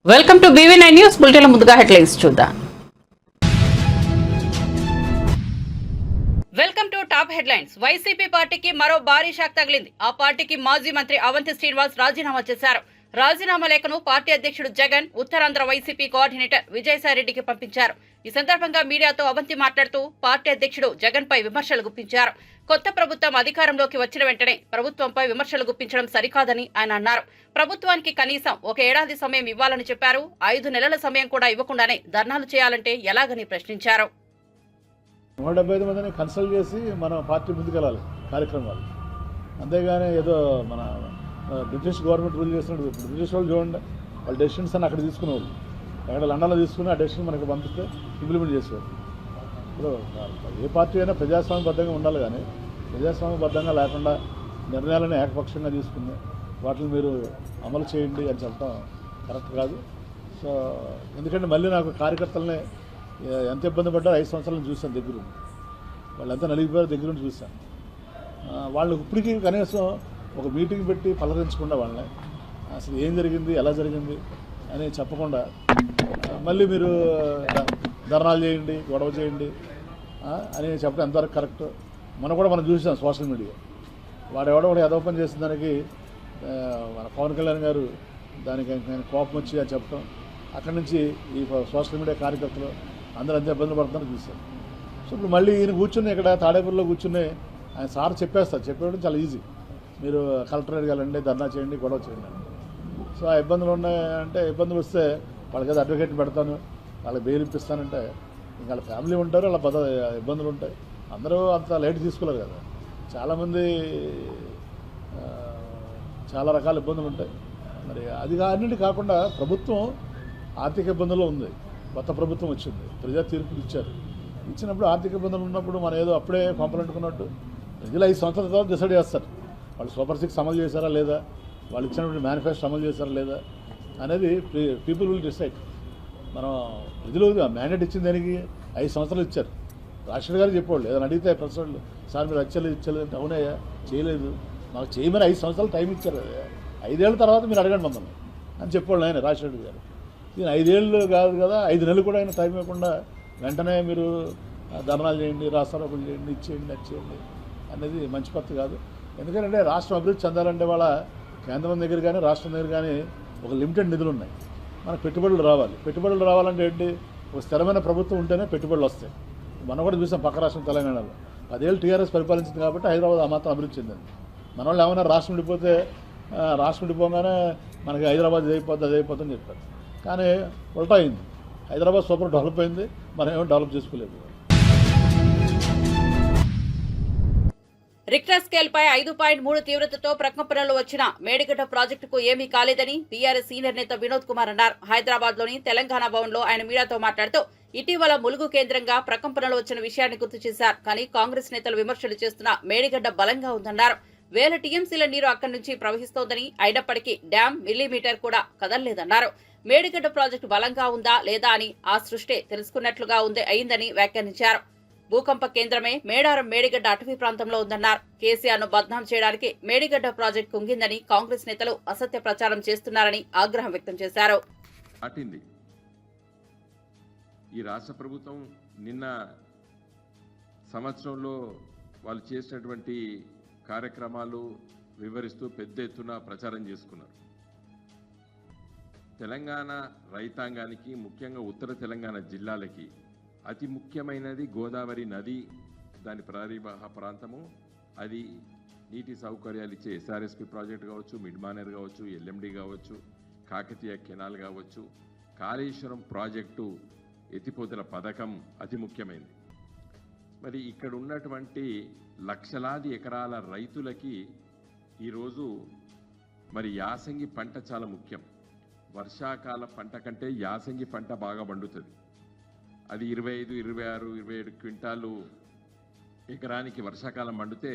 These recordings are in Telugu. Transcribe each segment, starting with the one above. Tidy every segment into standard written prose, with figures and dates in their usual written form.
Welcome to BV9 news bulletin. ముందుగా హెడ్లైన్స్ చూద్దాం. Welcome to top headlines. YCP పార్టీకి మరో భారీ షాక్ తగిలింది. ఆ పార్టీకి మాజీ మంత్రి అవంతి శ్రీనివాస్ రాజీనామా చేశారు. రాజీనామా లేఖను పార్టీ అధ్యక్షుడు జగన్ ఉత్తరాంధ్ర వైసీపీ కోఆర్డినేటర్ విజయసాయిరెడ్డికి పంపించారు. ఈ సందర్భంగా మీడియాతో అవంతి మాట్లాడుతూ పార్టీ అధ్యక్షుడు జగన్ పై విమర్శలు గుప్పించారు. కొత్త ప్రభుత్వం అధికారంలోకి వచ్చిన వెంటనే ప్రభుత్వంపై విమర్శలు గుప్పించడం సరికాదని ఆయన అన్నారు. ప్రభుత్వానికి కనీసం 1 ఏడాది సమయం ఇవ్వాలని చెప్పారు. 5 నెలల సమయం కూడా ఇవ్వకుండానే ధర్నాలు చేయాలంటే ఎలాగని ప్రశ్నించారు. 175 మందిని కన్సల్ట్ చేసి మన పార్టీ ముందుకెళ్ళాలి కార్యక్రమాలు. అంతేగాని ఏదో మన బ్రిటిష్ గవర్నమెంట్ రూల్ చేస్తున్నట్టు. ఇప్పుడు బ్రిటిష్ వాళ్ళు చూడండి, వాళ్ళ డెసిషన్స్ అని అక్కడ తీసుకునేవాళ్ళు. ఎక్కడ లండన్లో తీసుకుని ఆ డెసిషన్ మనకి పంపిస్తే ఇంప్లిమెంట్ చేసేవారు. ఇప్పుడు ఏ పార్టీ అయినా ప్రజాస్వామ్యబద్ధంగా ఉండాలి, కానీ ప్రజాస్వామ్యబద్ధంగా లేకుండా నిర్ణయాలను ఏకపక్షంగా తీసుకుని వాటిని మీరు అమలు చేయండి అని చెప్పడం కరెక్ట్ కాదు. సో ఎందుకంటే మళ్ళీ నాకు కార్యకర్తలనే ఎంత ఇబ్బంది పడ్డారో 5 సంవత్సరాలను చూశాను దగ్గరుండి. వాళ్ళంతా నలిగిపోయారు, దగ్గరుండి చూశాను. వాళ్ళు ఇప్పటికీ కనీసం ఒక మీటింగ్ పెట్టి పలకరించకుండా వాళ్ళని అసలు ఏం జరిగింది, ఎలా జరిగింది అని చెప్పకుండా మళ్ళీ మీరు ధర్నాలు చేయండి, గొడవ చేయండి అని చెప్పడం ఎంతవరకు కరెక్ట్. మనం చూసాం సోషల్ మీడియా. వాడెవడో కూడా యథోపం చేసిన దానికి మన పవన్ కళ్యాణ్ గారు దానికి నేను కోపం వచ్చి అని చెప్పడం, అక్కడి నుంచి ఈ సోషల్ మీడియా కార్యకర్తలు అందరూ అంతే ఇబ్బందులు పడుతున్నారని చూశారు. సో ఇప్పుడు మళ్ళీ ఈయన కూర్చుని ఇక్కడ తాడేపల్లిలో కూర్చుని ఆయన సార్ చెప్పేస్తారు. చెప్పేయడం చాలా ఈజీ. మీరు కలెక్టరేట్కి వెళ్ళండి, ధర్నా చేయండి, గొడవ చేయండి. సో ఆ ఇబ్బందులు ఉన్నాయంటే, ఇబ్బందులు వస్తే వాళ్ళకి ఏదో అడ్వకేట్ పెడతాను, వాళ్ళకి బెయిల్ ఇప్పిస్తానంటే ఇంకా వాళ్ళ ఫ్యామిలీ ఉంటారు, వాళ్ళ ఇబ్బందులు ఉంటాయి. అందరూ అంత లేట్ తీసుకోలేరు కదా. చాలామంది చాలా రకాల ఇబ్బందులు ఉంటాయి. మరి అది అన్నింటి కాకుండా ప్రభుత్వం ఆర్థిక ఇబ్బందులు ఉంది. కొత్త ప్రభుత్వం వచ్చింది, ప్రజా తీర్పులు ఇచ్చినప్పుడు ఆర్థిక ఇబ్బందులు ఉన్నప్పుడు మనం ఏదో అప్పుడే పంపలంటుకున్నట్టు ప్రజలు 5 సంవత్సరాల తర్వాత డిసైడ్ చేస్తారు. వాళ్ళు సూపర్ 6 అమలు చేశారా లేదా, వాళ్ళు ఇచ్చినటువంటి మేనిఫెస్టో అమలు చేశారా లేదా అనేది పీపుల్ విల్ డిసైడ్. మనం ప్రజలు మ్యాండేట్ ఇచ్చిన దానికి 5 సంవత్సరాలు ఇచ్చారు. రాష్ట్రపతి గారు చెప్పేవాళ్ళు ఏదైనా అడిగితే ప్రెస్ వాళ్ళు, సార్ మీరు ఇచ్చలేదు అంటే అవునయ్యా చేయలేదు, మాకు చేయమని 5 సంవత్సరాలు టైం ఇచ్చారు. 5 ఏళ్ళ తర్వాత మీరు అడగండి మమ్మల్ని అని చెప్పేవాళ్ళు ఆయన రాజశేఖర్ గారు. దీని 5 ఏళ్ళు కాదు కదా, 5 నెలలు కూడా ఆయన టైం ఇవ్వకుండా వెంటనే మీరు ధర్నాలు చేయండి, రాస్తారోకులు చేయండి, ఇచ్చేయండి, నచ్చేయండి అనేది మంచి పద్ధతి కాదు. ఎందుకంటే రాష్ట్రం అభివృద్ధి చెందాలంటే వాళ్ళ కేంద్రం దగ్గర కానీ రాష్ట్రం దగ్గర కానీ ఒక లిమిటెడ్ నిధులు ఉన్నాయి. మనకు పెట్టుబడులు రావాలి. పెట్టుబడులు రావాలంటే ఏంటి, ఒక స్థిరమైన ప్రభుత్వం ఉంటేనే పెట్టుబడులు వస్తాయి. మనం కూడా చూసాం పక్క రాష్ట్రం తెలంగాణలో 10 ఏళ్ళు టీఆర్ఎస్ పరిపాలించింది కాబట్టి హైదరాబాద్ ఆ మాత్రం అభివృద్ధి చెందింది. మన వాళ్ళు ఏమైనా రాష్ట్రం విడిపోగానే మనకి హైదరాబాద్ ఇది అయిపోద్ది అని చెప్పారు. కానీ ఉల్టా అయింది. హైదరాబాద్ సూపర్ డెవలప్ అయింది, మనం ఏమో డెవలప్ చేసుకోలేదు. రిక్టర్ స్కేల్ పై 5.3 తీవ్రతతో ప్రకంపనలు వచ్చిన మేడిగడ్డ ప్రాజెక్టుకు ఏమీ కాలేదని బీఆర్ఎస్ సీనియర్ నేత వినోద్ కుమార్ అన్నారు. హైదరాబాద్ లోని తెలంగాణ భవన్ లో ఆయన మీడియాతో మాట్లాడుతూ ఇటీవల ములుగు కేంద్రంగా ప్రకంపనలు వచ్చిన విషయాన్ని గుర్తు చేశారు. కానీ కాంగ్రెస్ నేతలు విమర్శలు చేస్తున్న మేడిగడ్డ బలంగా ఉందన్నారు. వేల టీఎంసీల నీరు అక్కడి నుంచి ప్రవహిస్తోందని, అయినప్పటికీ డ్యాం మిల్లీమీటర్ కూడా కదలలేదన్నారు. మేడిగడ్డ ప్రాజెక్టు బలంగా ఉందా లేదా అని ఆ సృష్టి తెలుసుకున్నట్లుగా అయిందని వ్యాఖ్యానించారు. భూకంప కేంద్రమే మేడారం మేడిగడ్డ అటవీ ప్రాంతంలో ఉందన్నారు. కేసీఆర్ ను బద్నాం చేయడానికి మేడిగడ్డ ప్రాజెక్టు కుంగిందని కాంగ్రెస్ నేతలు అసత్య ప్రచారం చేస్తున్నారని ఆగ్రహం వ్యక్తం చేశారు. ఈ రాష్ట్ర ప్రభుత్వం నిన్న సంవత్సరంలో వాళ్ళు చేసినటువంటి కార్యక్రమాలు వివరిస్తూ పెద్ద ఎత్తున ప్రచారం చేసుకున్నారు. తెలంగాణ రైతాంగానికి, ముఖ్యంగా ఉత్తర తెలంగాణ జిల్లాలకి అతి ముఖ్యమైనది గోదావరి నది, దాని పరివాహ ప్రాంతము. అది నీటి సౌకర్యాలు ఇచ్చే ఎస్ఆర్ఎస్పి ప్రాజెక్టు కావచ్చు, మిడ్మానేర్ కావచ్చు, ఎల్ఎండి కావచ్చు, కాకతీయ కెనాల్ కావచ్చు, కాళేశ్వరం ప్రాజెక్టు ఎత్తిపోతల పథకం అతి ముఖ్యమైనది. మరి ఇక్కడ ఉన్నటువంటి లక్షలాది ఎకరాల రైతులకి ఈరోజు మరి యాసంగి పంట చాలా ముఖ్యం. వర్షాకాల పంట కంటే యాసంగి పంట బాగా పండుతుంది. అది 25, 26, 27 క్వింటాలు ఎకరానికి వర్షాకాలం పండితే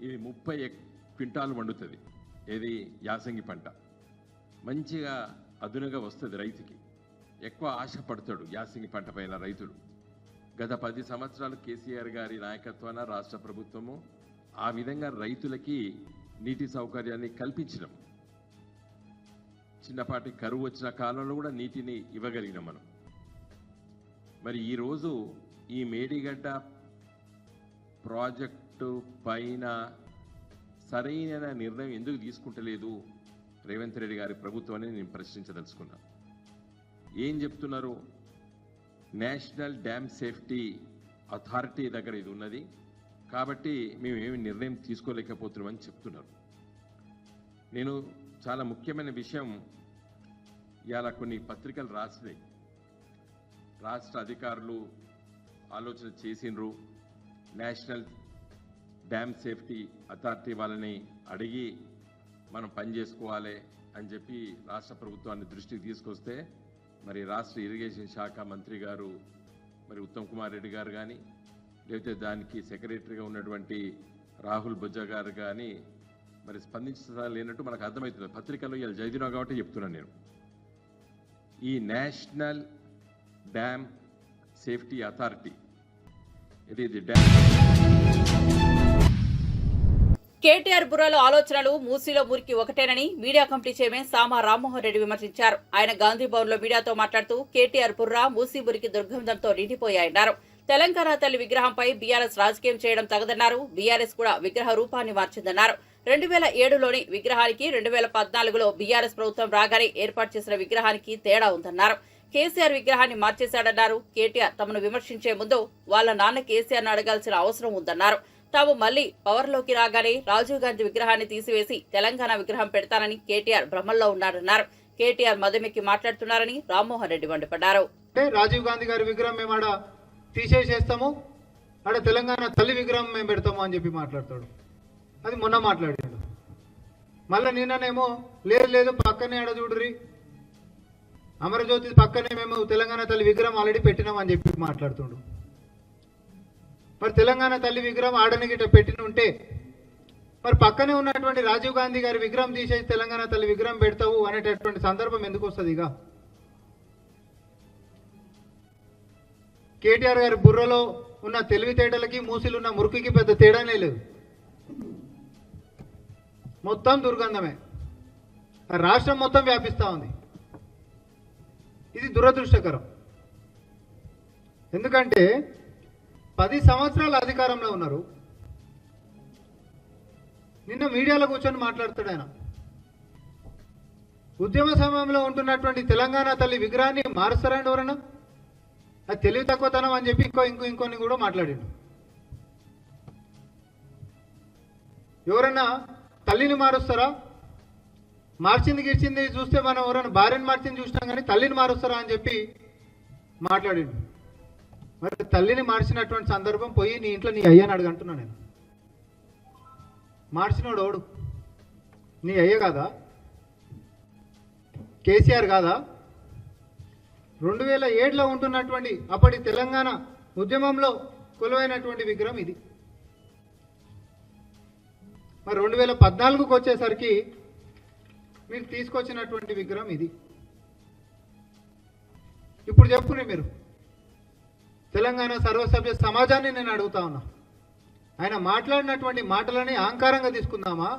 ఇది 30 క్వింటాలు పండుతుంది. ఏది యాసంగి పంట మంచిగా అదునుగా వస్తుంది. రైతుకి ఎక్కువ ఆశపడతాడు యాసంగి పంట పైన రైతులు. గత 10 సంవత్సరాలు కేసీఆర్ గారి నాయకత్వాన రాష్ట్ర ప్రభుత్వము ఆ విధంగా రైతులకి నీటి సౌకర్యాన్ని కల్పించడం చిన్నపాటి కరువు వచ్చిన కాలంలో కూడా నీటిని ఇవ్వగలిగినాం మనం. మరి ఈరోజు ఈ మేడిగడ్డ ప్రాజెక్టు పైన సరైన నిర్ణయం ఎందుకు తీసుకుంటలేదు రేవంత్ రెడ్డి గారి ప్రభుత్వాన్ని నేను ప్రశ్నించదలుచుకున్నా. ఏం చెప్తున్నారు? నేషనల్ డ్యామ్ సేఫ్టీ అథారిటీ దగ్గర ఇది ఉన్నది కాబట్టి మేము ఏమి నిర్ణయం తీసుకోలేకపోతున్నామని చెప్తున్నారు. నేను చాలా ముఖ్యమైన విషయం ఇవాళ కొన్ని పత్రికలు రాసినాయి. రాష్ట్ర అధికారులు ఆలోచన చేసినరు, నేషనల్ డ్యామ్ సేఫ్టీ అథారిటీ వాళ్ళని అడిగి మనం పని చేసుకోవాలి అని చెప్పి రాష్ట్ర ప్రభుత్వాన్ని దృష్టికి తీసుకొస్తే మరి రాష్ట్ర ఇరిగేషన్ శాఖ మంత్రి గారు మరి ఉత్తమ్ కుమార్ రెడ్డి గారు కానీ లేకపోతే దానికి సెక్రటరీగా ఉన్నటువంటి రాహుల్ బొజ్జా గారు కానీ మరి స్పందించలేనట్టు మనకు అర్థమవుతుంది. పత్రికల్లో ఇలా చదివినా కాబట్టి చెప్తున్నాను నేను. ఈ నేషనల్ డ్యామ్ సేఫ్టీ అథారిటీ ఇది డ్యామ్ కేటీఆర్ బుర్రలో ఆలోచనలు మూసీలో మురికి ఒకటేనని మీడియా కమిటీ చైర్మన్ సామా రామ్మోహన్ రెడ్డి విమర్శించారు. ఆయన గాంధీ భవన్ లో మీడియాతో మాట్లాడుతూ కేటీఆర్ బుర్ర మూసీ మురికి దుర్గంధంతో నిండిపోయాయన్నారు. తెలంగాణ తల్లి విగ్రహంపై బీఆర్ఎస్ రాజకీయం చేయడం తగదన్నారు. బీఆర్ఎస్ కూడా విగ్రహ రూపాన్ని మార్చిందన్నారు. 2007లోని విగ్రహానికి 2014లో బీఆర్ఎస్ ప్రభుత్వం రాగానే ఏర్పాటు చేసిన విగ్రహానికి తేడా ఉందన్నారు. కేసీఆర్ విగ్రహాన్ని మార్చేశాడన్నారు. కేటీఆర్ తమను విమర్శించే ముందు వాళ్ళ నాన్న కేసీఆర్ను అడగాల్సిన అవసరం ఉందన్నారు. తాము మళ్లీ పవర్లోకి రాగానే రాజీవ్ గాంధీ విగ్రహాన్ని తీసివేసి తెలంగాణ విగ్రహం పెడతానని కేటీఆర్ భ్రమంలో ఉన్నారన్నారు. కేటీఆర్ మదమెక్కి మాట్లాడుతున్నారని రామ్మోహన్ రెడ్డి మండిపడ్డారు. రాజీవ్ గాంధీ గారి విగ్రహం మేము ఆడ తీసేసేస్తాము, ఆడ తెలంగాణ తల్లి విగ్రహం మేము పెడతాము అని చెప్పి మాట్లాడతాడు. అది మొన్న మాట్లాడాడు. మళ్ళీ నిన్ననేమో లేదు పక్కనే ఆడ చూడుర్రి అమరజ్యోతి పక్కనే మేము తెలంగాణ తల్లి విగ్రహం ఆల్రెడీ పెట్టినాం అని చెప్పి మాట్లాడుతుండు. మరి తెలంగాణ తల్లి విగ్రహం ఆడని గిట్ట పెట్టిన ఉంటే మరి పక్కనే ఉన్నటువంటి రాజీవ్ గాంధీ గారి విగ్రహం తీసేసి తెలంగాణ తల్లి విగ్రహం పెడతావు అనేటటువంటి సందర్భం ఎందుకు వస్తుంది? ఇక కేటీఆర్ గారి బుర్రలో ఉన్న తెలివితేటలకి మూసిలు ఉన్న మురికికి పెద్ద తేడానే లేదు. మొత్తం దుర్గంధమే రాష్ట్రం మొత్తం వ్యాపిస్తూ ఉంది. ఇది దురదృష్టకరం. ఎందుకంటే 10 సంవత్సరాల అధికారంలో ఉన్నారు. నిన్న మీడియాలో కూర్చొని మాట్లాడుతాడు ఆయన. ఉద్యమ సమయంలో ఉంటున్నటువంటి తెలంగాణ తల్లి విగ్రహాన్ని మారుస్తారండి ఎవరన్నా? అది తెలివి తక్కువతనం అని చెప్పి ఇంకొన్ని కూడా మాట్లాడిండు. ఎవరన్నా తల్లిని మారుస్తారా? మార్చింది గిర్చింది చూస్తే మనం ఎవరైనా భార్యను మార్చింది చూసినాం కానీ తల్లిని మారుస్తారా అని చెప్పి మాట్లాడిండు. మరి తల్లిని మార్చినటువంటి సందర్భం పోయి నీ ఇంట్లో నీ అయ్యని అడుగంటున్నా నేను. మార్చినోడు ఓడు నీ అయ్య కాదా? కేసీఆర్ కాదా? 2007లో ఉంటున్నటువంటి అప్పటి తెలంగాణ ఉద్యమంలో కొలువైనటువంటి విగ్రహం ఇది. మరి 2014కు వచ్చేసరికి మీరు తీసుకొచ్చినటువంటి విగ్రహం ఇది. ఇప్పుడు చెప్పుకునే మీరు తెలంగాణ సర్వసభ్య సమాజాన్ని నేను అడుగుతా ఉన్నా, ఆయన మాట్లాడినటువంటి మాటలని అహంకారంగా తీసుకుందామా,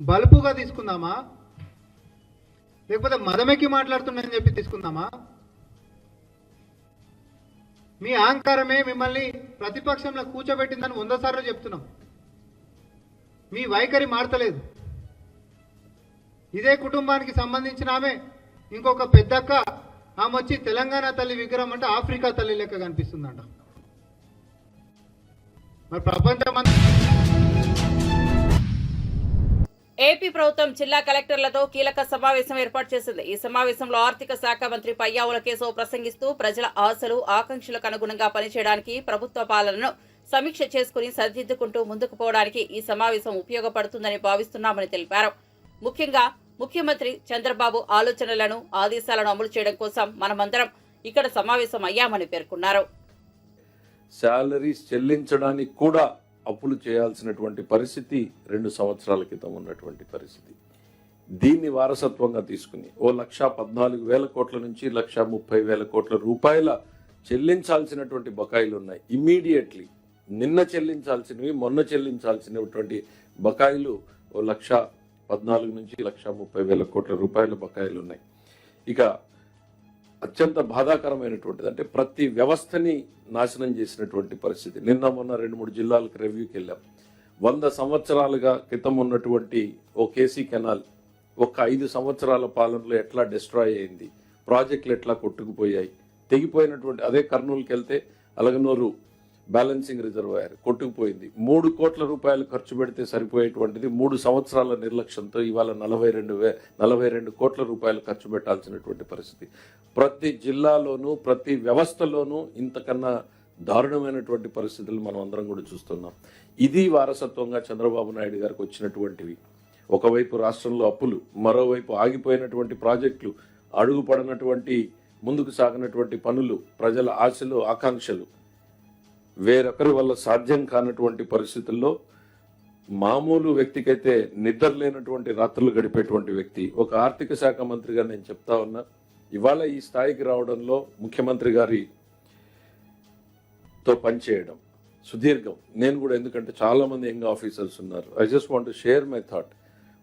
బలుపుగా తీసుకుందామా, లేకపోతే మదమెక్కి మాట్లాడుతున్నాయని చెప్పి తీసుకుందామా? మీ అహంకారమే మిమ్మల్ని ప్రతిపక్షంలో కూర్చోబెట్టిందని 100 సార్లు చెప్తున్నాం. మీ వైఖరి మారతలేదు. ఇదే కుటుంబానికి సంబంధించిన ఆమె ఇంకొక పెద్దక్క, ఆమె వచ్చి తెలంగాణ తల్లి విగ్రహం అంటే ఆఫ్రికా తల్లి లెక్క కనిపిస్తుందంట. మరి ప్రపంచమంతా ఏపీ ప్రభుత్వం జిల్లా కలెక్టర్లతో కీలక సమావేశం ఏర్పాటు చేసింది. ఈ సమావేశంలో ఆర్థిక శాఖ మంత్రి పయ్యావుల కేశవ్ ప్రసంగిస్తూ ప్రజల ఆశలు ఆకాంక్షలకు అనుగుణంగా పనిచేయడానికి ప్రభుత్వ పాలనను సమీక్ష చేసుకుని సరిదిద్దుకుంటూ ముందుకు పోవడానికి ఈ సమావేశం ఉపయోగపడుతుందని భావిస్తున్నామని తెలిపారు. ముఖ్యంగా ముఖ్యమంత్రి చంద్రబాబు ఆలోచనలను ఆదేశాలను అమలు చేయడం కోసం మనమందరం ఇక్కడ సమావేశం అయ్యామని పేర్కొన్నారు. శాలరీస్ చెల్లించడానికి కూడా అప్పులు చేయాల్సినటువంటి పరిస్థితి 2 సంవత్సరాల క్రితం ఉన్నటువంటి పరిస్థితి. దీన్ని వారసత్వంగా తీసుకుని 1,14,000 కోట్ల నుంచి 1,30,000 కోట్ల రూపాయల చెల్లించాల్సినటువంటి బకాయిలు ఉన్నాయి. ఇమ్మీడియట్లీ నిన్న చెల్లించాల్సినవి మొన్న చెల్లించాల్సినటువంటి బకాయిలు 14 నుంచి 1,30,000 కోట్ల రూపాయల బకాయిలు ఉన్నాయి. ఇక అత్యంత బాధాకరమైనటువంటిది అంటే ప్రతి వ్యవస్థని నాశనం చేసినటువంటి పరిస్థితి. నిన్న మొన్న 2-3 జిల్లాలకు రివ్యూకి వెళ్ళాం. 100 సంవత్సరాలుగా క్రితం ఉన్నటువంటి ఓ కేసీ కెనాల్ ఒక 5 సంవత్సరాల పాలనలో ఎట్లా డిస్ట్రాయ్ అయింది, ప్రాజెక్టులు ఎట్లా కొట్టుకుపోయాయి, తెగిపోయినటువంటి అదే కర్నూలుకి వెళ్తే అలగనూరు బ్యాలెన్సింగ్ రిజర్వాయర్ కొట్టుకుపోయింది. 3 కోట్ల రూపాయలు ఖర్చు పెడితే సరిపోయేటువంటిది 3 సంవత్సరాల నిర్లక్ష్యంతో ఇవాళ 42 కోట్ల రూపాయలు ఖర్చు పెట్టాల్సినటువంటి పరిస్థితి. ప్రతి జిల్లాలోనూ ప్రతి వ్యవస్థలోనూ ఇంతకన్నా దారుణమైనటువంటి పరిస్థితులు మనం అందరం కూడా చూస్తున్నాం. ఇది వారసత్వంగా చంద్రబాబు నాయుడు గారికి వచ్చినటువంటివి. ఒకవైపు రాష్ట్రంలో అప్పులు, మరోవైపు ఆగిపోయినటువంటి ప్రాజెక్టులు, అడుగుపడినటువంటి ముందుకు సాగినటువంటి పనులు, ప్రజల ఆశలు ఆకాంక్షలు వేరొకరి వల్ల సాధ్యం కానటువంటి పరిస్థితుల్లో మామూలు వ్యక్తికైతే నిద్ర లేనటువంటి రాత్రులు గడిపేటువంటి వ్యక్తి ఒక ఆర్థిక శాఖ మంత్రిగా నేను చెప్తా ఉన్నా. ఇవాళ ఈ స్థాయికి రావడంలో ముఖ్యమంత్రి గారితో పనిచేయడం సుదీర్ఘం. నేను కూడా ఎందుకంటే చాలా మంది యంగ్ ఆఫీసర్స్ ఉన్నారు. I just want to share my thought.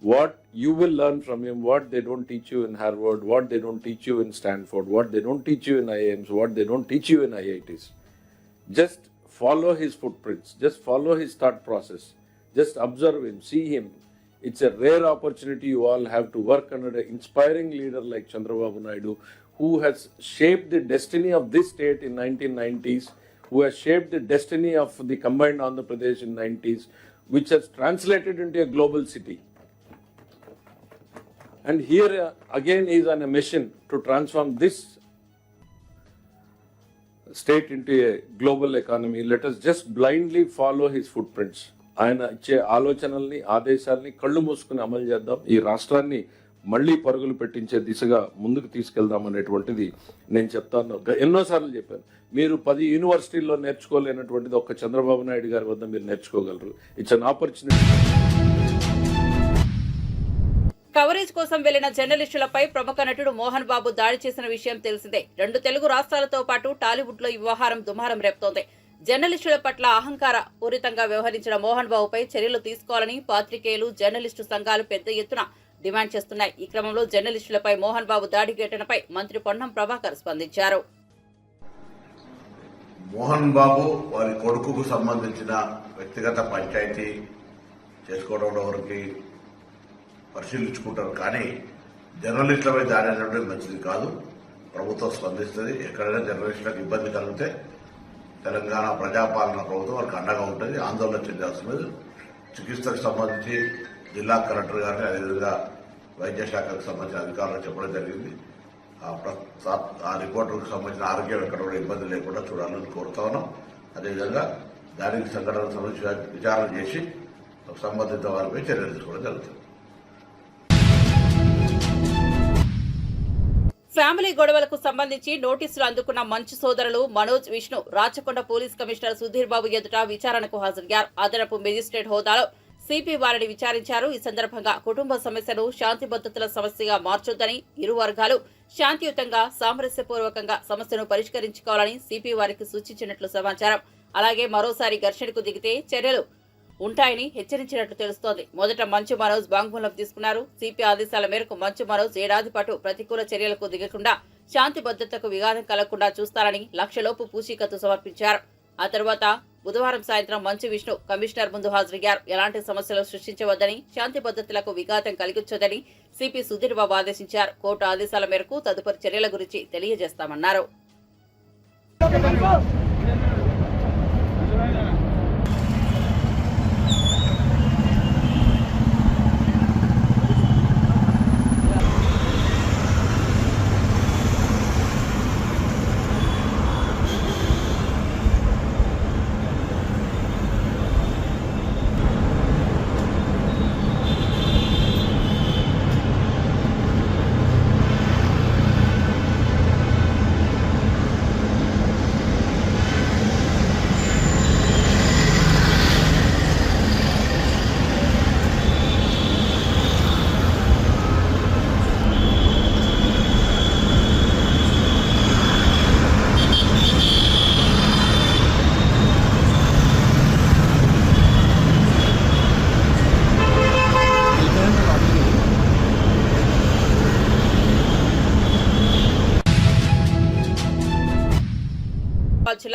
What you will learn from him, what they don't teach you in Harvard, what they don't teach you in Stanford, what they don't teach you in IIMs, what they don't teach you in IITs. Just follow his footprints, just follow his thought process, just observe him, see him. It's a rare opportunity you all have to work under an inspiring leader like Chandrababu Naidu, who has shaped the destiny of this state in 1990s, who has shaped the destiny of the combined Andhra Pradesh in 90s, which has translated into a global city. And here again is on a mission to transform this state into a global economy. Let us just blindly follow his footprints. ఆయన ఇచ్చే ఆలోచనల్ని ఆదేశాలని కళ్ళు మూసుకుని అమలు చేద్దాం. ఈ రాష్ట్రాన్ని మళ్ళీ పరుగులు పెట్టించే దిశగా ముందుకు తీసుకెళ్దాం అనేటువంటిది నేను చెప్తాను. ఎన్నోసార్లు చెప్పాను, మీరు 10 యూనివర్సిటీల్లో నేర్చుకోలేనటువంటిది ఒక్క చంద్రబాబు నాయుడు గారి వద్ద మీరు నేర్చుకోగలరు. It's an opportunity. కవరేజ్ కోసం వెళ్లిన జర్నలిస్టులపై ప్రముఖ నటుడు మోహన్ బాబు దాడి చేసిన విషయం తెలిసిందే. 2 తెలుగు రాష్ట్రాలతో పాటు టాలీవుడ్ లో ఈ వ్యవహారం దుమారం రేపుతోంది. జర్నలిస్టుల పట్ల అహంకార పూరితంగా వ్యవహరించిన మోహన్ బాబుపై చర్యలు తీసుకోవాలని పాత్రికేయులు, జర్నలిస్టు సంఘాలు పెద్ద ఎత్తున డిమాండ్ చేస్తున్నాయి. ఈ క్రమంలో జర్నలిస్టులపై మోహన్ బాబు దాడి ఘటనపై మంత్రి పొన్నం ప్రభాకర్ స్పందించారు. మోహన్ బాబు వారి కొడుకుకు సంబంధించిన వ్యక్తిగత పంచాయతీ చేసుకోవడంలో వరకు పరిశీలించుకుంటారు. కానీ జర్నలిస్టులపై దాడి అనేటువంటి మంచిది కాదు. ప్రభుత్వం స్పందిస్తుంది. ఎక్కడైనా జర్నలిస్టులకు ఇబ్బంది కలిగితే తెలంగాణ ప్రజాపాలన ప్రభుత్వం వారికి అండగా ఉంటుంది. ఆందోళన చెందాల్సినది. చికిత్సకు సంబంధించి జిల్లా కలెక్టర్ గారిని, అదేవిధంగా వైద్య శాఖకు సంబంధించిన అధికారులకు చెప్పడం జరిగింది. ఆ రిపోర్టులకు సంబంధించిన ఆరోగ్యం ఎక్కడ కూడా ఇబ్బంది లేకుండా చూడాలని కోరుతా ఉన్నాం. అదేవిధంగా దానికి సంఘటనకు సంబంధించి విచారణ చేసి సంబంధిత వారిపై చర్యలు తీసుకోవడం జరుగుతుంది. ఫ్యామిలీ గొడవలకు సంబంధించి నోటీసులు అందుకున్న మంచు సోదరులు మనోజ్, విష్ణు రాచకొండ పోలీస్ కమిషనర్ సుధీర్ బాబు ఎదుట విచారణకు హాజరయ్యారు. అదనపు మెజిస్ట్రేట్ హోదాలో సిపి వారిని విచారించారు. ఈ సందర్భంగా కుటుంబ సమస్యను శాంతి భద్రతల సమస్యగా మార్చొద్దని, ఇరు వర్గాలు శాంతియుతంగా సామరస్యపూర్వకంగా సమస్యను పరిష్కరించుకోవాలని సిపి వారికి సూచించినట్లు సమాచారం. అలాగే మరోసారి ఘర్షణకు దిగితే చర్యలు ఉంటాయని హెచ్చరించినట్లు తెలుస్తోంది. మొదట మంచు మనోజ్ వాంగ్మూలం తీసుకున్నారు. సిపి ఆదేశాల మేరకు మంచు మనోజ్ ఏడాది పాటు ప్రతికూల చర్యలకు దిగకుండా శాంతి భద్రతకు విఘాతం కలగకుండా చూస్తారని లక్షలోపు పూచీకత్తు సమర్పించారు. ఆ తర్వాత బుధవారం సాయంత్రం మంచు విష్ణు కమిషనర్ ముందు హాజరయ్యారు. ఎలాంటి సమస్యలు సృష్టించవద్దని, శాంతి భద్రతలకు విఘాతం కలిగించొద్దని సిపి సుధీర్ బాబు ఆదేశించారు. కోర్టు ఆదేశాల మేరకు తదుపరి చర్యల గురించి తెలియజేస్తామన్నారు.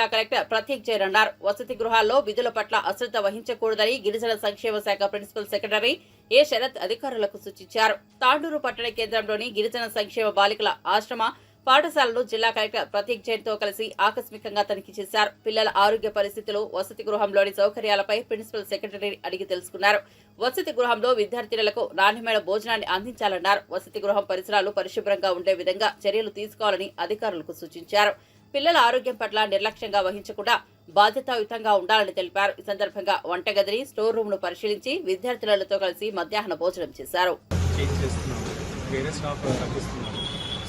జిల్లా కలెక్టర్ ప్రతీక్ జైన్ అన్నారు. వసతి గృహాల్లో విధుల పట్ల అశ్రద్ధ వహించకూడదని గిరిజన సంక్షేమ శాఖ ప్రిన్సిపల్ సెక్రటరీ ఏ శరత్ అధికారులకు సూచించారు. తాండూరు పట్టణ కేంద్రంలోని గిరిజన సంక్షేమ బాలికల ఆశ్రమ పాఠశాలను జిల్లా కలెక్టర్ ప్రతీక్ జైన్ తో కలిసి ఆకస్మికంగా తనిఖీ చేశారు. పిల్లల ఆరోగ్య పరిస్థితులు, వసతి గృహంలోని సౌకర్యాలపై ప్రిన్సిపల్ సెక్రటరీ అడిగి తెలుసుకున్నారు. వసతి గృహంలో విద్యార్థినులకు నాణ్యమైన భోజనాన్ని అందించాలన్నారు. వసతి గృహం పరిసరాలు పరిశుభ్రంగా ఉండే విధంగా చర్యలు తీసుకోవాలని అధికారులకు సూచించారు. పిల్లల ఆరోగ్యం పట్ల నిర్లక్ష్యంగా వహించకుండా బాధ్యతాయుతంగా ఉండాలని తెలిపారు. ఈ సందర్భంగా వంటగదిని, స్టోర్ రూమ్ ను పరిశీలించి విద్యార్థినులతో కలిసి మధ్యాహ్న భోజనం చేశారు.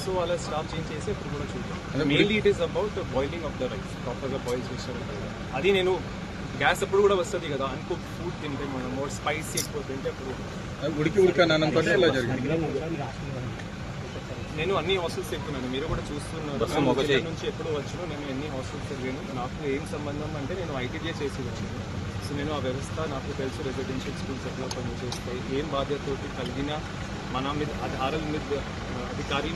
సో అలా స్టాప్ చేంజ్ చేసి ఇప్పుడు కూడా చూద్దాం. Mainly it is about boiling of the rice, ప్రాపర్గా బాయిల్ చేస్తారు. అది నేను గ్యాస్ అప్పుడు కూడా వస్తుంది కదా, అనుకుక్ ఫుడ్ తింటే మనం మోర్ స్పైసీ ఎక్కువ తింటే అప్పుడు నేను అన్ని హాస్టల్స్ చెప్తున్నాను, మీరు కూడా చూస్తున్నారు. నుంచి ఎప్పుడు వచ్చినా నేను ఎన్ని హాస్టల్స్ తిరిగాను. నాకు ఏం సంబంధం అంటే నేను ఐటీడీఏ చేసేవాను. సో నేను ఆ వ్యవస్థ నాకు తెలుసు, రెసిడెన్షియల్ స్కూల్స్ ఎట్లా పనిచేస్తాయి, ఏం బాధ్యతతోటి కలిగిన మన మీద అధికారుల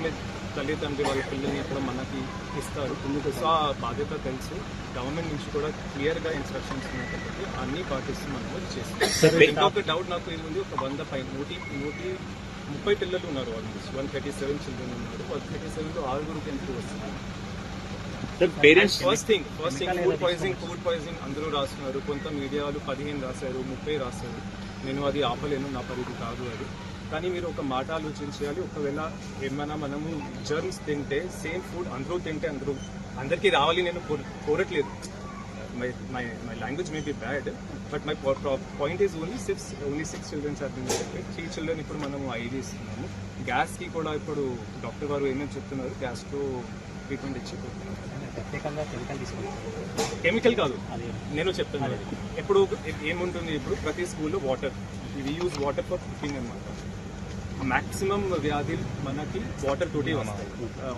మీద తల్లిదండ్రి వాళ్ళ పిల్లల్ని ఎక్కడ మనకి ఇస్తారు. సో ఆ బాధ్యత తెలుసు. గవర్నమెంట్ నుంచి కూడా క్లియర్గా ఇన్స్ట్రక్షన్స్ ఉన్నాయి కాబట్టి అన్ని పాటిస్తూ మనం చేస్తాం. ఇంకొక డౌట్ నాకు ఏముంది, ఒక 100 పైన 130 పిల్లలు ఉన్నారు, ఆల్మోస్ట్ 137 చిల్డ్రన్ ఉన్నారు. 137లో 6 ఎందుకు వస్తున్నారు. ఫస్ట్ థింగ్ ఫుడ్ పాయిజనింగ్ అందరూ రాస్తున్నారు. కొంత మీడియాలు 15 రాశారు, 30 రాశారు. నేను అది ఆపలేను, నా పరిధి కాదు అది. కానీ మీరు ఒక మాట ఆలోచించాలి. ఒకవేళ ఏమైనా మనము జర్మ్స్ తింటే సేమ్ ఫుడ్ అందరూ తింటే అందరికీ రావాలి నేను కోరట్లేదు. My language may be bad, but my point is only 6 childrens are being affected. 3 children ఇప్పుడు మనము ఐడి ఇస్తున్నాము. గ్యాస్కి కూడా ఇప్పుడు డాక్టర్ గారు ఏమేమి చెప్తున్నారు, గ్యాస్తో ట్రీట్మెంట్ ఇచ్చిపోతున్నారు. కెమికల్ కాదు, నేను చెప్తున్నాను. ఎప్పుడు ఏముంటుంది, ఇప్పుడు ప్రతి స్కూల్లో water, we use water for cooking అనమాట. మ్యాక్సిమం వ్యాధులు మనకి వాటర్ తోటి వస్తాయి.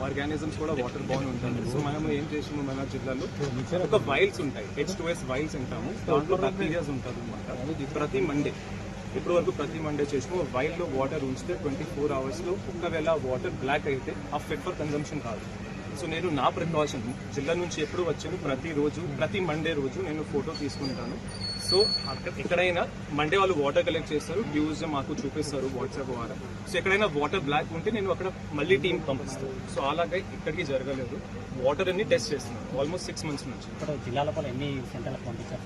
ఆర్గానిజమ్స్ కూడా వాటర్ బాగుంది ఉంటుంది. సో మనము ఏం చేసాము, మన జిల్లాలో ఒక వైల్స్ ఉంటాయి, H2S వైల్స్ అంటాము. దాంట్లో బ్యాక్టీరియాస్ ఉంటుంది అనమాట. ప్రతి మండే ఇప్పుడు వరకు ప్రతి మండే చేసాము. వైల్లో వాటర్ ఉంచితే 24 అవర్స్లో ఒకవేళ వాటర్ బ్లాక్ అయితే ఆ ఫిట్ ఫర్ కన్జంప్షన్ కాదు. సో నేను నా ప్రికాషన్ జిల్లా నుంచి ఎప్పుడు వచ్చాను, ప్రతి మండే రోజు నేను ఫోటో తీసుకుంటాను. సో ఎక్కడైనా మండే వాళ్ళు వాటర్ కలెక్ట్ చేస్తారు, డ్యూస్ మాకు చూపిస్తారు వాట్సాప్ ద్వారా. సో ఎక్కడైనా వాటర్ బ్లాక్ ఉంటే నేను అక్కడ మళ్ళీ టీం పంపిస్తాను. సో అలాగే ఇక్కడికి జరగలేదు. వాటర్ అన్ని టెస్ట్ చేస్తున్నాను ఆల్మోస్ట్ 6 months నుంచి. జిల్లాలో ఎన్ని సెంటర్లకు పంపించారు?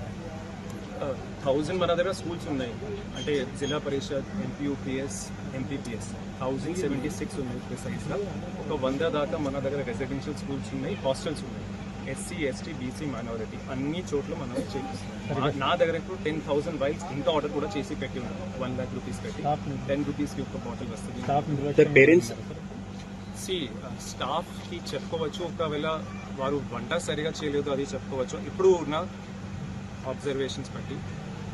1000 మన దగ్గర స్కూల్స్ ఉన్నాయి. అంటే జిల్లా పరిషత్, MPUPS, MPPS 1076 ఉన్నాయి ప్రిసైజ్గా. ఒక 100 దాకా మన దగ్గర రెసిడెన్షియల్ స్కూల్స్ ఉన్నాయి, హాస్టల్స్ ఉన్నాయి. SC, ST, BC మైనారిటీ అన్ని చోట్ల మనం చేపిస్తున్నాం. నా దగ్గర ఇప్పుడు 10,000 వైల్స్ ఇంకా ఆర్డర్ కూడా చేసి పెట్టి ఉన్నాను. 1 lakh రూపీస్ పెట్టి 10 రూపీస్కి ఒక బాటిల్ వస్తుంది. పేరెంట్స్ స్టాఫ్కి చెప్పుకోవచ్చు, ఒకవేళ వారు వంట సరిగా చేయలేదు అది చెప్పుకోవచ్చు ఇప్పుడు ఉన్న అబ్జర్వేషన్స్ బట్టి.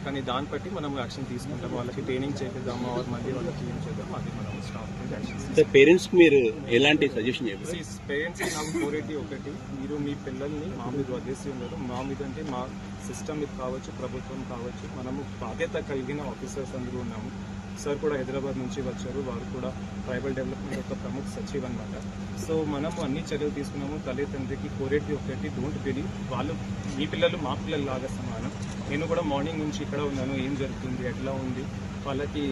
కానీ దాన్ని బట్టి మనం యాక్షన్ తీసుకుంటాం. వాళ్ళకి ట్రైనింగ్ చేద్దామా, మళ్ళీ వాళ్ళకి ఏం చేద్దాం, అది మనం స్టాఫ్ యాక్షన్. పేరెంట్స్కి మీరు ఎలాంటి సజెషన్ చెప్పారు? పేరెంట్స్కి నాకు కోరేటి ఒకటి, మీరు మీ పిల్లల్ని మా మీద వదిలేసి ఉన్నారు. మా మీద అంటే మా సిస్టమ్ మీద కావచ్చు, ప్రభుత్వం కావచ్చు, మనము బాధ్యత కలిగిన ఆఫీసర్స్ అందరూ ఉన్నాము. సార్ కూడా హైదరాబాద్ నుంచి వచ్చారు, వారు కూడా ట్రైబల్ డెవలప్మెంట్ ఒక ప్రముఖ సచివ్ అనమాట. సో మనము అన్ని చర్యలు తీసుకున్నాము. తల్లిదండ్రికి కోరేటి ఒకటి, డోంట్ బిలీవ్ వాళ్ళు మీ పిల్లలు మా పిల్లలు లాగా సమానం. నేను కూడా మార్నింగ్ నుంచి ఇక్కడ ఉన్నాను, ఏం జరుగుతుంది, ఎట్లా ఉంది, వాళ్ళకి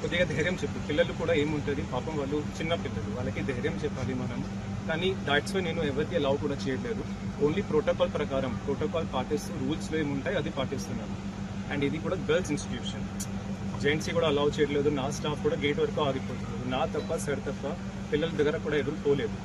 కొద్దిగా ధైర్యం చెప్పు. పిల్లలు కూడా ఏముంటుంది, పాపం వాళ్ళు చిన్న పిల్లలు, వాళ్ళకి ధైర్యం చెప్పాలి మనం. కానీ దాట్స్ వై నేను ఎవరికి అలౌ కూడా చేయట్లేదు. ఓన్లీ ప్రోటోకాల్ ప్రకారం ప్రోటోకాల్ పాటిస్తూ, రూల్స్లో ఏముంటాయి అది పాటిస్తున్నాను. అండ్ ఇది కూడా గర్ల్స్ ఇన్స్టిట్యూషన్, జెంట్స్కి కూడా అలౌ చేయట్లేదు. నా స్టాఫ్ కూడా గేట్ వరకు ఆగిపోతున్నారు. నా తప్ప సార్ తప్ప పిల్లల దగ్గర కూడా ఎదురు పోలేదు.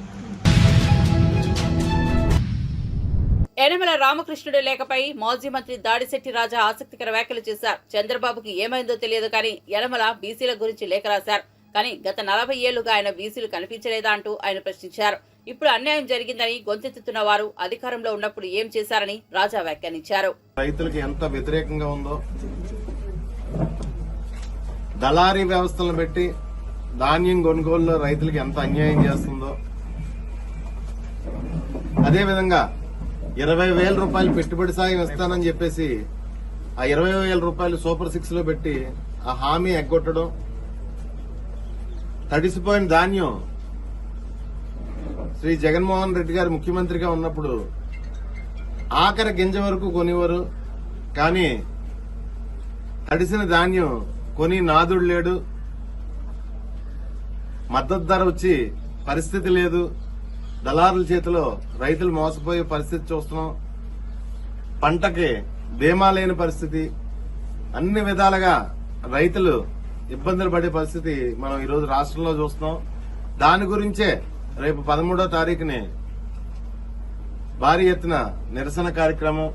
యనమల రామకృష్ణుడి లేఖపై మాజీ మంత్రి దాడిశెట్టి రాజా ఆసక్తికర వ్యాఖ్యలు చేశారు. చంద్రబాబుకి ఏమైందో తెలియదు కానీ యనమల బీసీల గురించి లేఖ రాశారు. కానీ గత 40 ఏళ్లుగా ఆయన బీసీలు కనిపించలేదా అంటూ ఆయన ప్రశ్నించారు. ఇప్పుడు అన్యాయం జరిగిందని గొంతెత్తుతున్న వారు అధికారంలో ఉన్నప్పుడు ఏం చేశారని రాజా వ్యాఖ్యానించారు. రైతులకు ఎంత వ్యతిరేకంగా ఉందో, దళారీ వ్యవస్థలను పెట్టి ధాన్యం కొనుగోలులో రైతులకు ఎంత అన్యాయం చేస్తుందో, అదేవిధంగా 20,000 రూపాయలు పెట్టుబడి సాయం ఇస్తానని చెప్పేసి ఆ 20,000 రూపాయలు సూపర్ 6 లో పెట్టి ఆ హామీ ఎగ్గొట్టడం, తడిసిపోయిన ధాన్యం శ్రీ జగన్మోహన్ రెడ్డి గారు ముఖ్యమంత్రిగా ఉన్నప్పుడు ఆఖరి గింజ వరకు కొనివారు. కానీ తడిసిన ధాన్యం కొని నాదుడు లేడు, మద్దతు ధర వచ్చి పరిస్థితి లేదు. దళారుల చేతిలో రైతులు మోసపోయే పరిస్థితి చూస్తున్నాం. పంటకి బీమా లేని పరిస్థితి, అన్ని విధాలుగా రైతులు ఇబ్బందులు పడే పరిస్థితి మనం ఈరోజు రాష్ట్రంలో చూస్తున్నాం. దాని గురించే రేపు 13వ తారీఖుని భారీ ఎత్తున నిరసన కార్యక్రమం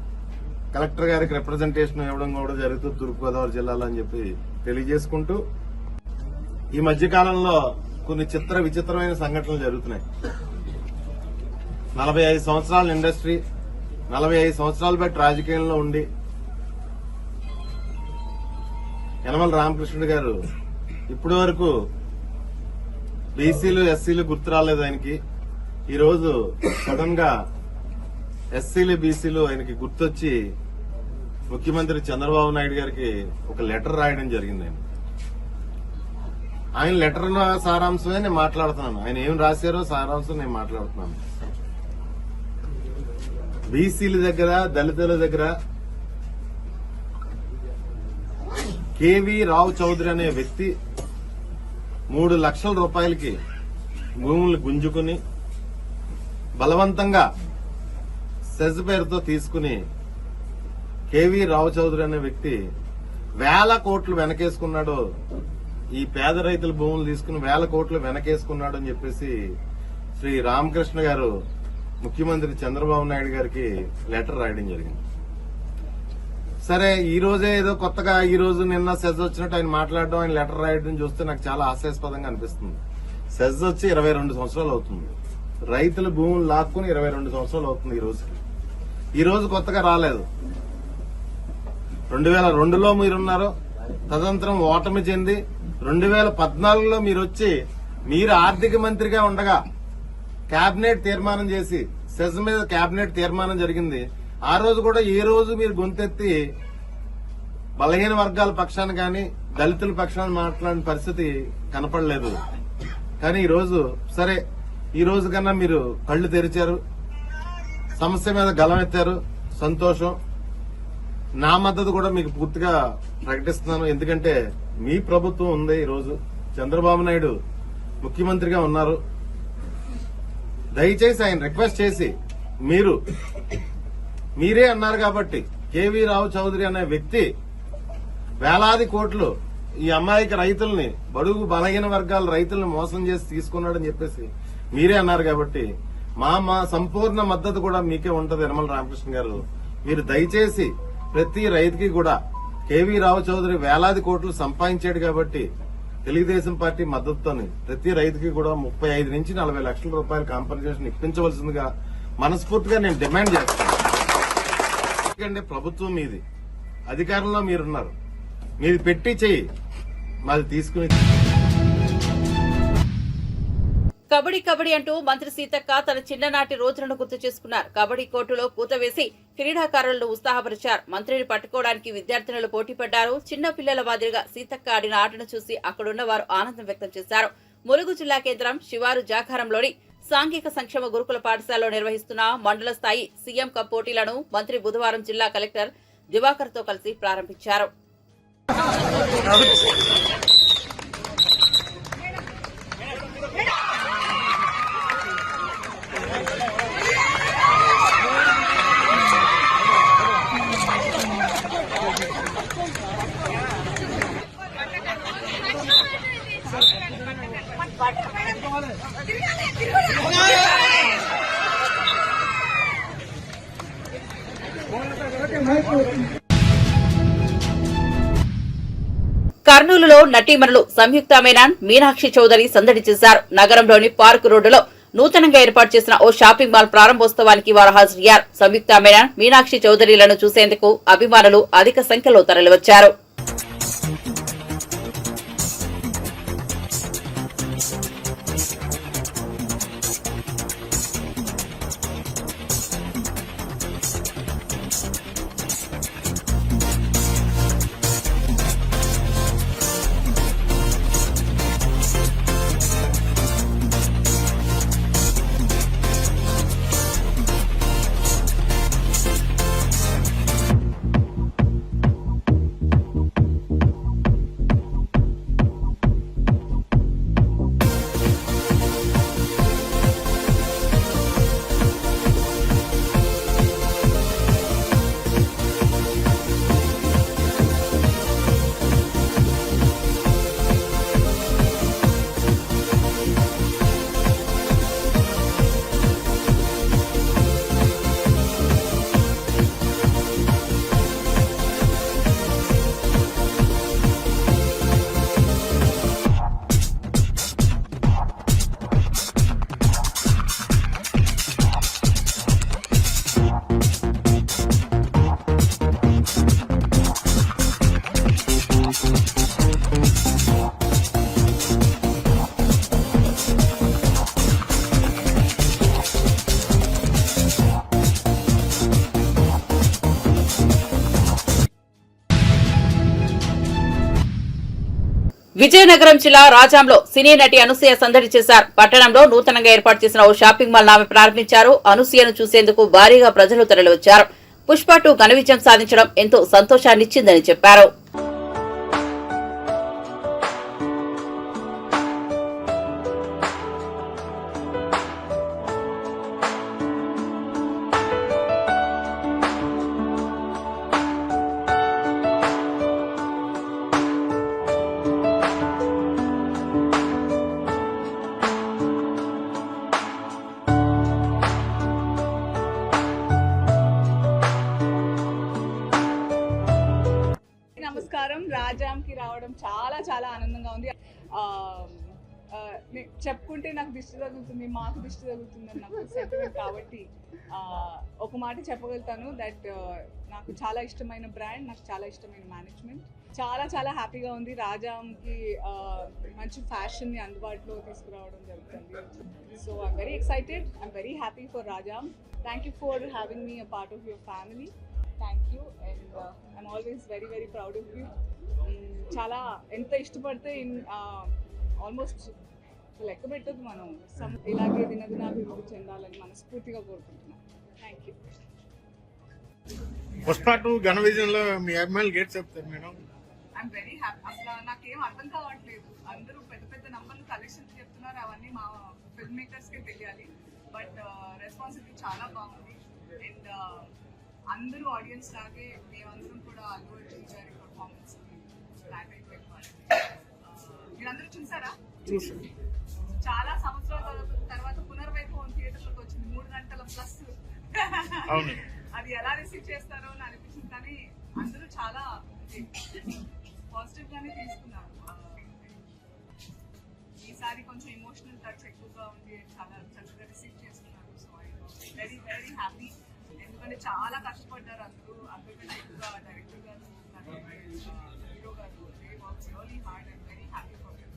కలెక్టర్ గారికి రిప్రజెంటేషన్ ఇవ్వడం కూడా జరుగుతుంది తూర్పుగోదావరి జిల్లాలో అని చెప్పి తెలియజేసుకుంటూ, ఈ మధ్యకాలంలో కొన్ని విచిత్రమైన సంఘటనలు జరుగుతున్నాయి. 45 సంవత్సరాల ఇండస్ట్రీ, 45 సంవత్సరాలు బట్టి రాజకీయంలో ఉండి యనమల రామకృష్ణుడు గారు ఇప్పటి వరకు బీసీలు ఎస్సీలు గుర్తు రాలేదు ఆయనకి. ఈరోజు సడన్ గా ఎస్సీలు బీసీలు ఆయనకి గుర్తొచ్చి ముఖ్యమంత్రి చంద్రబాబు నాయుడు గారికి ఒక లెటర్ రాయడం జరిగింది. ఆయన లెటర్ సారాంశమే నేను మాట్లాడుతున్నాను. ఆయన ఏం రాశారో సారాంశం నేను మాట్లాడుతున్నాను. బీసీల దగ్గర, దళితుల దగ్గర కేవీ రావు చౌదరి అనే వ్యక్తి 3 లక్షల రూపాయలకి భూములు గుంజుకుని బలవంతంగా సెజ్ పేరుతో తీసుకుని కేవీ రావు చౌదరి అనే వ్యక్తి వేల కోట్లు వెనకేసుకున్నాడు. ఈ పేద రైతుల భూములు తీసుకుని వేల కోట్లు వెనకేసుకున్నాడు అని చెప్పేసి శ్రీ రామకృష్ణ గారు ముఖ్యమంత్రి చంద్రబాబు నాయుడు గారికి లెటర్ రాయడం జరిగింది. సరే, ఈ రోజే ఏదో కొత్తగా ఈ రోజు నిన్న సెజ్ వచ్చినట్టు ఆయన మాట్లాడడం, ఆయన లెటర్ రాయడం చూస్తే నాకు చాలా హాస్యాస్పదంగా అనిపిస్తుంది. సెజ్ వచ్చి 22 సంవత్సరాలు అవుతుంది. రైతుల భూములు లాక్కుని 22 సంవత్సరాలు అవుతుంది. ఈ రోజు కొత్తగా రాలేదు. 2002లో మీరున్నారు, తదనంతరం ఓటమి చెంది 2014లో మీరు వచ్చి మీరు ఆర్థిక మంత్రిగా ఉండగా కేబినెట్ తీర్మానం చేసి సెజ్ మీద కేబినెట్ తీర్మానం జరిగింది. ఆ రోజు కూడా ఏ రోజు మీరు గొంతెత్తి బలహీన వర్గాల పక్షాన గాని దళితుల పక్షాన మాట్లాడిన పరిస్థితి కనపడలేదు. కానీ ఈ రోజు సరే, ఈ రోజు కన్నా మీరు కళ్లు తెరిచారు, సమస్య మీద గలమెత్తారు, సంతోషం. నా మద్దతు కూడా మీకు పూర్తిగా ప్రకటిస్తున్నాను. ఎందుకంటే మీ ప్రభుత్వం ఉంది. ఈ రోజు చంద్రబాబు నాయుడు ముఖ్యమంత్రిగా ఉన్నారు. దయచేసి ఆయన రిక్వెస్ట్ చేసి మీరే అన్నారు కాబట్టి కేవీ రావు చౌదరి అనే వ్యక్తి వేలాది కోట్లు ఈ అమాయక రైతుల్ని, బడుగు బలహీన వర్గాల రైతుల్ని మోసం చేసి తీసుకున్నాడని చెప్పేసి మీరే అన్నారు కాబట్టి మా సంపూర్ణ మద్దతు కూడా మీకే ఉంటది. యనమల రామకృష్ణ గారు, మీరు దయచేసి ప్రతి రైతుకి కూడా కేవీ రావు చౌదరి వేలాది కోట్లు సంపాదించాడు కాబట్టి తెలుగుదేశం పార్టీ మద్దతుతోని ప్రతి రైతుకి కూడా 35 నుంచి 40 లక్షల రూపాయల కాంపన్సేషన్ ఇప్పించవలసిందిగా మనస్ఫూర్తిగా నేను డిమాండ్ చేస్తాను. ఎందుకంటే ప్రభుత్వం మీది, అధికారంలో మీరున్నారు, మీది పెట్టి చెయ్యి, మాది తీసుకుని. కబడ్డీ కబడ్డీ అంటూ మంత్రి సీతక్క తన చిన్ననాటి రోజులను గుర్తు చేసుకున్నారు. కబడ్డీ కోర్టులో కూత వేసి క్రీడాకారులను ఉత్సాహపరిచారు. మంత్రిని పట్టుకోవడానికి విద్యార్థినులు పోటీపడ్డారు. చిన్న పిల్లల మాదిరిగా సీతక్క ఆడిన ఆటను చూసి అక్కడున్న వారు ఆనందం వ్యక్తం చేశారు. ములుగు జిల్లా కేంద్రం శివారు జాకారంలోని సాంఘిక సంక్షేమ గురుకుల పాఠశాలలో నిర్వహిస్తున్న మండల స్థాయి సీఎం కప్ పోటీలను మంత్రి బుధవారం జిల్లా కలెక్టర్ దివాకర్ తో కలిసి ప్రారంభించారు. కర్నూలులో నటీమణులు సంయుక్త మేనన్, మీనాక్షి చౌదరి సందడి చేశారు. నగరంలోని పార్క్ రోడ్డులో నూతనంగా ఏర్పాటు చేసిన ఓ షాపింగ్ మాల్ ప్రారంభోత్సవానికి వారు హాజరయ్యారు. సంయుక్త మేనన్, మీనాక్షి చౌదరిలను చూసేందుకు అభిమానులు అధిక సంఖ్యలో తరలివచ్చారు. విజయనగరం జిల్లా రాజాంలో సినీ నటి అనసూయ సందడి చేశారు. పట్టణంలో నూతనంగా ఏర్పాటు చేసిన ఓ షాపింగ్ మాల్ ఆమె ప్రారంభించారు. అనసూయను చూసేందుకు భారీగా ప్రజలు తరలివచ్చారు. పుష్ప 2 ఘన విజయం సాధించడం ఎంతో సంతోషాన్నిచ్చిందని చెప్పారు. నమస్కారం. రాజాంకి రావడం చాలా చాలా ఆనందంగా ఉంది. చెప్పుకుంటే నాకు దిష్టి తగులుతుంది, మాకు దిష్టి తగులుతుంది అని నాకు సెంటిమెంట్ కాబట్టి ఒక మాట చెప్పగలుగుతాను దట్ నాకు చాలా ఇష్టమైన బ్రాండ్, నాకు చాలా ఇష్టమైన మేనేజ్మెంట్. చాలా చాలా హ్యాపీగా ఉంది. రాజాంకి మంచి ఫ్యాషన్ని అందుబాటులో తీసుకురావడం జరుగుతుంది. So I'm very excited, I'm very happy for Rajam. Thank you for having me a part of your family. Thank you and I'm always very very proud of you. చాలా ఎంత ఇష్టపడితే ఆల్మోస్ట్ లెక్క పెట్టదు మనం. ఇలాగే దినదినాభివృద్ధి చెందాలని మనస్ఫూర్తిగా కోరుకుంటున్నాం. Thank you. పుష్ప 2 ఘన విజయంలో మీ అభిమానులు గేట్ చెప్తారు మేడం. I'm very happy. అసలు నాకేం అర్థం కావట్లేదు. అందరూ పెద్ద పెద్ద నంబర్లు కలెక్షన్స్ చెప్తున్నారు, అవన్నీ మా ఫిల్మ్ మేకర్స్కే తెలియాలి. బట్ రెస్పాన్సిబిలిటీ చాలా బాగుంది. అండ్ అందరూ ఆడియన్స్ లాగే మేమందరం కూడా అల్లు అర్జున్ గారి పర్ఫార్మెన్స్ ఫ్లాట్ అయిపోయింది. మీరందరూ చూసారా? చాలా సంవత్సరాల తర్వాత పునర్వైభవం థియేటర్లోకి వచ్చింది. 3 గంటల ప్లస్. అది ఎలా రిసీవ్ చేస్తారో అని అనిపించింది. కానీ అందరూ చాలా పాజిటివ్ గానే తీసుకున్నారు. ఈసారి కొంచెం ఎమోషనల్ టచ్ ఎక్కువగా ఉంది, చాలా చక్కగా రిసీవ్ చేస్తున్నారు. So I very very happy. ఎందుకంటే చాలా కష్టపడ్డారు అందరికంటే ఎక్కువగా డైరెక్టర్ గారు, హీరో గారు. They works really hard. I'm very happy for them.